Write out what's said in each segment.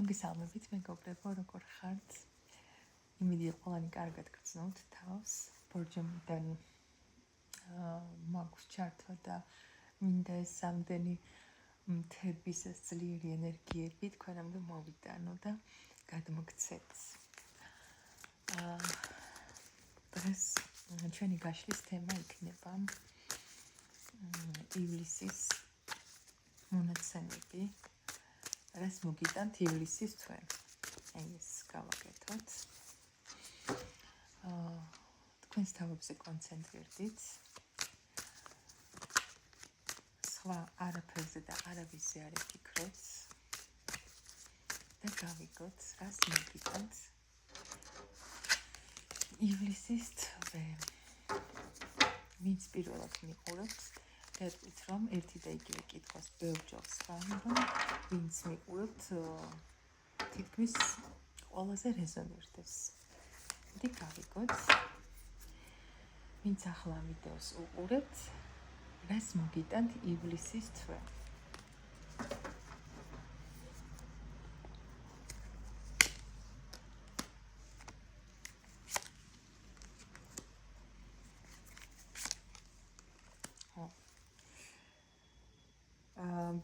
მოგესალმებით, მეგობრებო, როგორ ხართ? იმედია ყველანი კარგად გრძნობთ თავს. ბორჯომიდან მაქვს ჩართვა და მინდა ეს სამდენი მთების ძლიერი ენერგიები თქვენამდე მოვიტანო და გადმოგცეთ. დღეს ჩვენი გაშლის თემა იქნება ივლისის მონაცემები. რას მოგიტანთ ივლისის თვე? ეს გავაკეთოთ. თქვენს თავებზე კონცენტრირდით. სხვა არაფერზე და არავისზე არ იფიქროთ. და გავიგოთ, რას მოგიტანთ ივლისის თვე. ვინც პირველად მიყურებთ, ერთით რომ ერთი და იგივე კითხვას ბევრჯერ სვამ, რომ ვინც მიყურებთ თითქმის ყველაზე რეზონირდეს. და გავიგოთ, ვინც ახლა ვიდეოს უყურებთ, რას მოგიტანთ ივლისის თვე.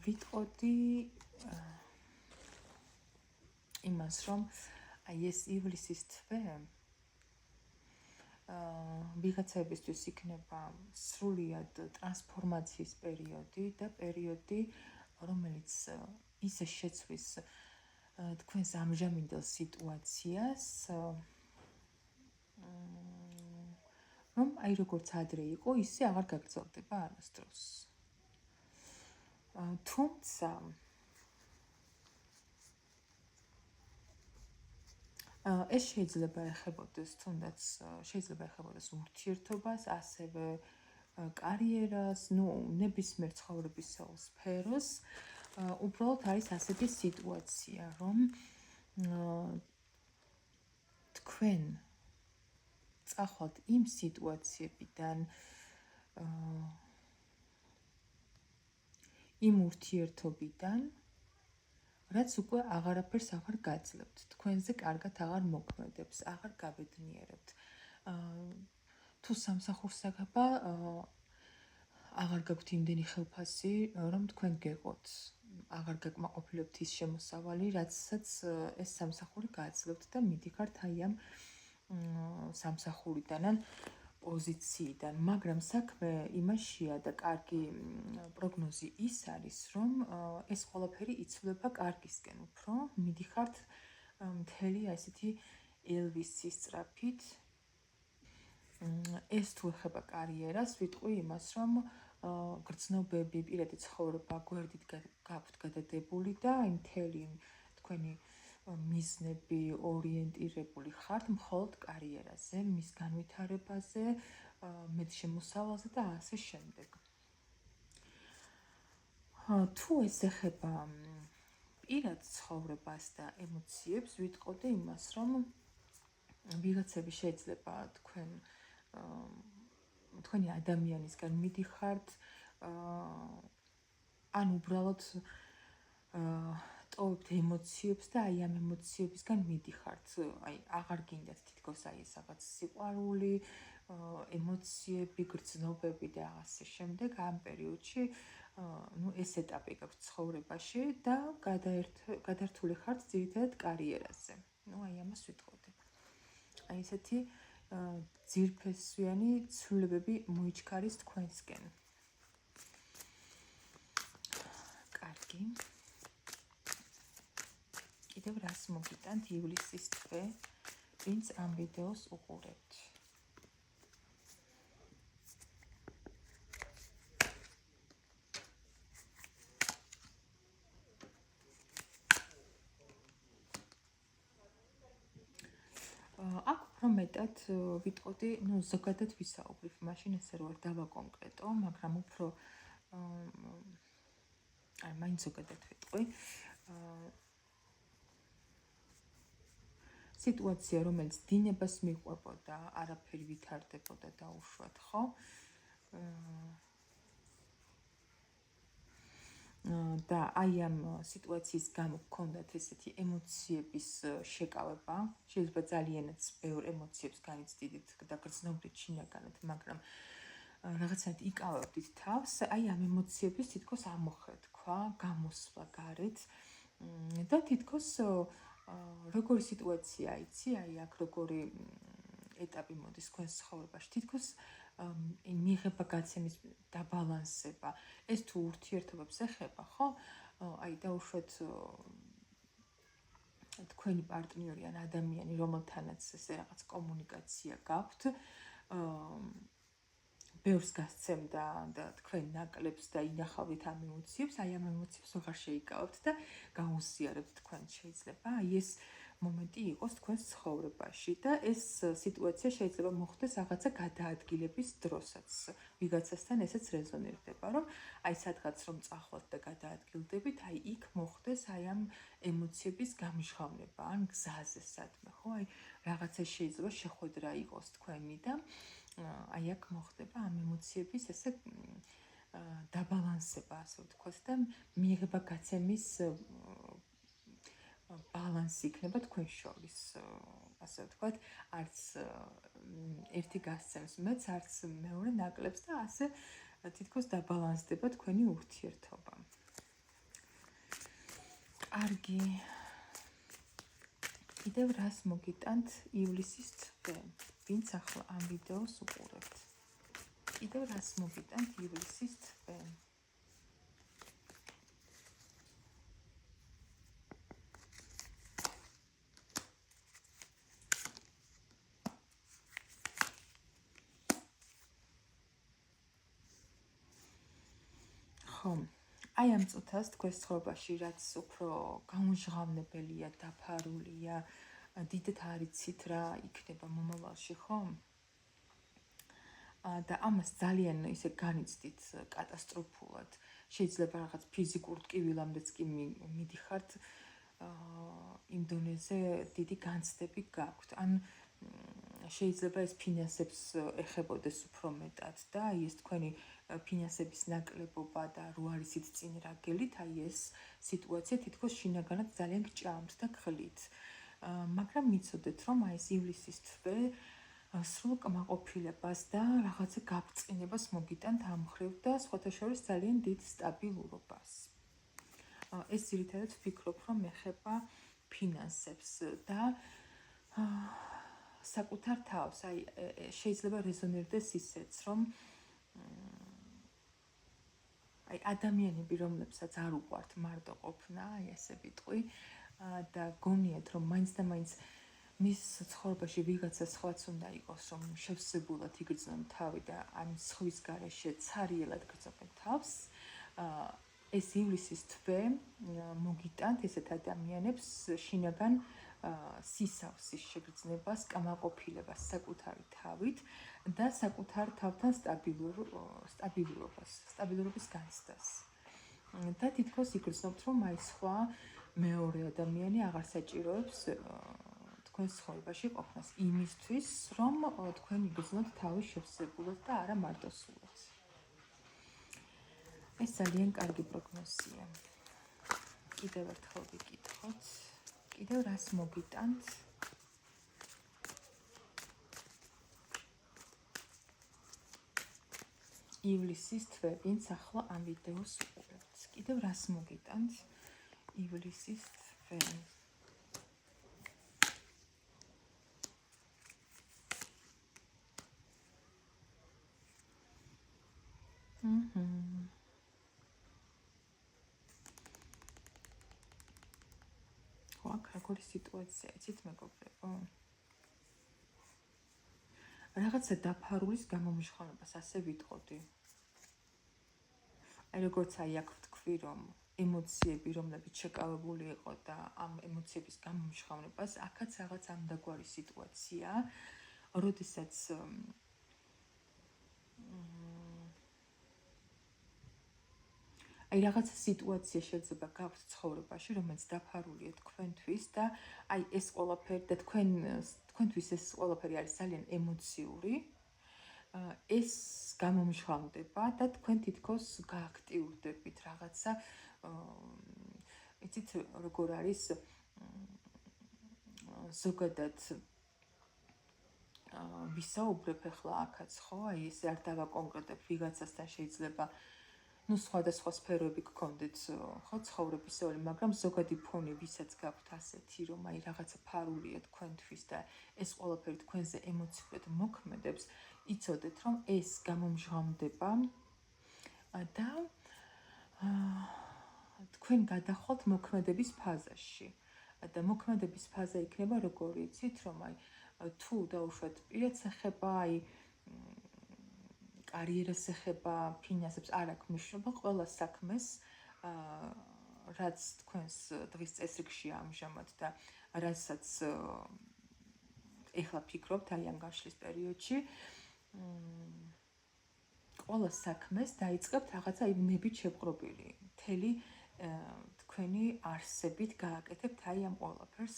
ვიტყოდი იმას, რომ აი ეს ივლისის თვე ვიღაცებისთვის იქნება სრულიად ტრანსფორმაციის პერიოდი და პერიოდი, რომელიც ისე შეცვის თქვენს ამჟამინდელ სიტუაციას, რომ აი როგორც ადრე იყო, ისე აღარ გაგრძელდება არასდროს. თუმცა ეს შეიძლება ეხებოდეს თუნდაც ურთიერთობას, ასევე კარიერას, ნებისმიერ ცხოვრებისეულ სფეროს. უბრალოდ არის ასეთი სიტუაცია, რომ თქვენ წახვალთ იმ სიტუაციებიდან, იმ ურთიერთობიდან, რაც უკვე აღარაფერს აღარ გაძლევთ, თქვენზე კარგად აღარ მოქმედებს, აღარ გაბედნიერებთ. თუ სამსახურს აკება, აღარ გაქვთ იმდენი ხელფასი, რომ თქვენ გეყოთ, აღარ გაკმაყოფილებთ ის შემოსავალი, რაცაც ეს სამსახური გააძლევთ და მიდიხართ აი ამ სამსახურიდან ან პოზიციიდან, მაგრამ საქმე იმაშია და კარგი პროგნოზი ის არის, რომ ეს ყველაფერი იცვლება კარგისკენ უფრო, მიდიხართ მთელი ასეთი ელვისის სწრაფით. ეს თუ ეხება კარიერას, ვიტყვი იმას, რომ გრძნობები, პირადი ცხოვრება გვერდით გაქვთ გადადებული და აი მთელი თქვენი მიზნები ორიენტირებული ხართ მხოლოდ კარიერაზე, მის განვითარებაზე, მეტშემოსავალზე და ასე შემდეგ. თუ ეს ეხება პირად ცხოვრებას და ემოციებს, ვიტყოდი იმას, რომ ვიღაცები შეიძლება თქვენი ადამიანისგან მიდიხართ, ან უბრალოდ ტოვებთ ემოციებს და აი ამ ემოციებისგან მიდიხართ. აი აღარ გინდათ თითქოს აი ეს რაღაც სიყვარული, ემოციები, გრძნობები და ასე შემდეგ. ამ პერიოდში ეს ეტაპი გაქვთ ცხოვრებაში და გადართული ხართ ძირითადად კარიერაზე. აი ამას ვიტყოდი. აი ესეთი ძირფესვიანი ცვლილებები მოიჩქარის თქვენსკენ. კარგი. კიდევ რას მოგიტანთ ივლისის თვე, ვინც ამ ვიდეოს უყურებთ. აქ უფრო მეტად ვიტყოდი, ზოგადად ვისაუბრებ, მაშინ ესე რომ არ დავაკონკრეტო, მაგრამ უფრო მაინც ზოგადად ვიტყვი. სიტუაცია, რომელიც დინებას მიყვებოდა, არაფერი ვითარდებოდა დაუშვათ, ხო? და აი ამ სიტუაციის გამო გქონდათ ესეთი ემოციების შეკავება, შეიძლება ძალიანაც ბევრ ემოციებს განიცდიდით და გრძნობდით შინაგანად, მაგრამ რაღაცნაირად იკავებდით თავს, აი ამ ემოციების თითქოს ამოხრეთქვა, გამოსვლა გარეთ და თითქოს როგორი სიტუაცია იცი, აი აქ როგორი ეტაპი მოდის თქვენს ცხოვრებაში, თითქოს მიღება გაცემის დაბალანსება, ეს თუ ურთიერთობებს ეხება, ხო? აი დაუშვათ თქვენი პარტნიორი ან ადამიანი, რომელთანაც ესე რაღაც კომუნიკაცია გაქვთ, ბევრს გასცემდა და თქვენ ნაკლებს და ინახავთ ამ ემოციებს, აი ამ ემოციებს ვეღარ შეიკავებთ და გაუზიარებთ თქვენ შეიძლება. აი ეს მომენტი იყოს თქვენს ცხოვრებაში და ეს სიტუაცია შეიძლება მოხდეს რაღაცა გადაადგილების დროსაც. ვიღაცასთან ესეც რეზონირდება, რომ აი სადღაც რომ წახვათ და გადაადგილდებით, აი იქ მოხდეს აი ამ ემოციების გამჟღავნება, ან გზაზე სადმე, ხო? აი რაღაცა შეიძლება შეხვედრა იყოს თქვენი და აი აქ მოხდება ამ ემოციების ესე დაბალანსება, ასე ვთქვათ და მიიღება გაცემის ბალანსი იქნება თქვენ შორის, ასე ვთქვათ, არც ერთი გასცემს მეც, არც მეორე ნაკლებს და ასე თითქოს დაბალანსდება თქვენი ურთიერთობა. კარგი. კიდევ რას მოგიტანთ ივლისის თვე? ვინც ახლა ამ ვიდეოს უყურებთ. კიდევ რას მოგიტანთ ივლისის თვე? აი ამ წუთას თქვენს ცხოვრებაში რაც უფრო გამჟღავნებელია, დაფარულია, დიდად არ იცით რა იქნება მომავალში, ხო? და ამას ძალიან ისე განიცდით კატასტროფულად. შეიძლება რაღაც ფიზიკურ ტკივილამდეც კი მიდიხართ, იმ დონეზე დიდი განცდები გაქვთ. ან შეიძლება ეს ფინანსებს ეხებოდეს უფრო მეტად და აი ეს თქვენი ფინანსების ნაკლებობა და რო არისით წინ რაგელით, აი ეს სიტუაცია თითქოს შინაგანად ძალიან გჭამთ და გხლით. მაგრამ მიცოდეთ, რომ აი ეს ივლისის თვე სრულ კმაყოფილებას და რაღაცა გაბწყინებას მოგიტანთ ამ მხრივ და სხვათა შორის ძალიან დიდ სტაბილურობას. ეს ძირითადად ვფიქრობ, რომ ეხება ფინანსებს და საკუთარ თავს. აი შეიძლება რეზონირდეს ისეც, რომ აი ადამიანები, რომლებსაც არ უყვართ მარტო ყოფნა, აი ესე ვიტყვი, და გონიათ, რომ მაინც და მაინც მის ცხოვრებაში ვიღაცა სხვაც უნდა იყოს, რომ შევსებულად იგრძნონ თავი და ამ სხვის გარეშე ცარიელად გრძნობენ თავს. ეს ივლისის თვე მოგიტანთ ესეთ ადამიანებს შინაგან სისავსის შეგრძნებას, კმაყოფილებას საკუთარი თავით და საკუთარ თავთან სტაბილურობის განცდას. და თითქოს იგრძნობთ, რომ აი სხვა მეორე ადამიანი აღარ საჭიროებს თქვენ ცხოვრებაში ყოფნას იმისთვის, რომ თქვენ იგრძნოთ თავის შევსებულად და არა მარტო სულაც. ეს ძალიან კარგი პროგნოზია. კიდევ ერთხელ ვიკითხოთ. კიდევ რას მოგიტანთ? ივლისის თვე, ვინც ახლა ამ ვიდეოს უყურებთ. კიდევ რას მოგიტანთ? ივლისის თვე. როგორი სიტუაცია, იცით მეგობრებო? რაღაცა დაფარულის გამომჟღავნებას ასე ვიტყოდი. აი როგორც აი აქ ვთქვი, რომ ემოციები, რომლებიც შეკავებული იყო და ამ ემოციების გამომჟღავნებას, აქაც რაღაც ამდაგვარი სიტუაცია, როდესაც აი რაღაცა სიტუაცია შეიძლება გაქვთ ცხოვრებაში, რომელიც დაფარულია თქვენთვის და აი ეს ყველაფერი და თქვენთვის ეს ყველაფერი არის ძალიან ემოციური. ეს გამომჟღავნდება და თქვენ თითქოს გააქტიურდებით რაღაცა იცით როგორ არის ზოგადად ვისაუბრებ ახლა აქაც, ხო? აი ეს არ დავაკონკრეტებ ვიღაცასთან შეიძლება სხვადასხვა სფეროები გქონდეთ, ხო, ცხოვრებისეული, მაგრამ ზოგადი ფონი ვისაც გაქვთ ასეთი, რომ აი რაღაცა ფარულია თქვენთვის და ეს ყველაფერი თქვენზე ემოციურად მოქმედებს, იცოდეთ, რომ ეს გამომჟღავნდება და თქვენ გადახვალთ მოქმედების ფაზაში. და მოქმედების ფაზა იქნება როგორი, იცით, რომ აი თუ დაუშვათ პირად ეხება, აი კარიერას ეხება, ფინანსებს არ აქვს მნიშვნელობა, ყველა საქმეს, რაც თქვენს დღის წესრიგში ამჟამად და რასაც ეხლა ფიქრობთ აი ამ გაშლის პერიოდში, ყველა საქმეს დაიწყებთ რაღაცა აი ნებით შეპყრობილი. მთელი თქვენი არსებით გააკეთებთ აი ამ ყველაფერს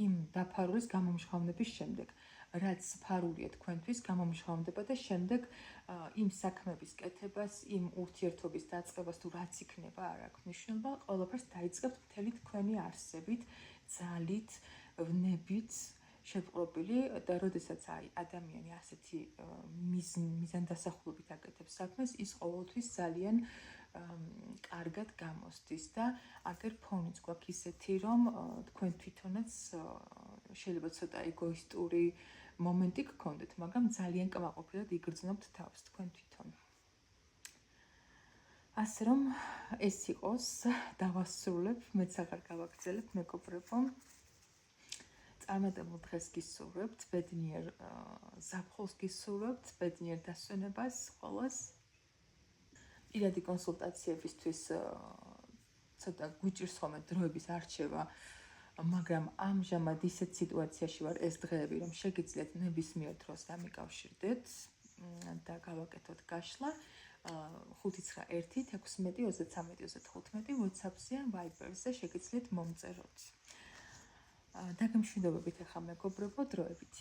იმ დაფარულის გამომჟღავნების შემდეგ. რაც ფარულია თქვენთვის გამომჟღავნდება და შემდეგ იმ საქმების კეთებას, იმ ურთიერთობის დაწყებას თუ რაც იქნება არ აქვს მნიშვნელობა, ყველაფერს დაიწყებთ მთელი თქვენი არსებით, ძალით, ვნებით შეპყრობილი და როდესაც აი ადამიანი ასეთი მიზანდასახულობით აკეთებს საქმეს, ის ყოველთვის ძალიან კარგად გამოსდის და აგერ ფონიც გვაქვს ისეთი, რომ თქვენ თვითონაც შეიძლება ცოტა ეგოისტური მომენტი გქონდეთ, მაგრამ ძალიან კმაყოფილად იგრძნობთ თავს თქვენ თვითონ. ასე რომ ეს იყოს, დავასრულებ, მეც აღარ გავაგრძელებ, მეგობრებო. წარმატებულ დღეს გისურვებთ, ბედნიერ ზაფხულს გისურვებთ, ბედნიერ დასვენებას ყველას. პირადი კონსულტაციებისთვის ცოტა გვიჭირს ხოლმე დროების არჩევა, მაგრამ ამჟამად ისეთ სიტუაციაში ვარ ეს დღეები, რომ შეგიძლიათ ნებისმიერ დროს დამიკავშირდეთ და გავაკეთოთ გაშლა 591-16-33-35 WhatsApp-ზე ან Viber-ზე შეგიძლიათ მომწეროთ. დაგემშვიდობებით ახლა მეგობრებო, დროებით.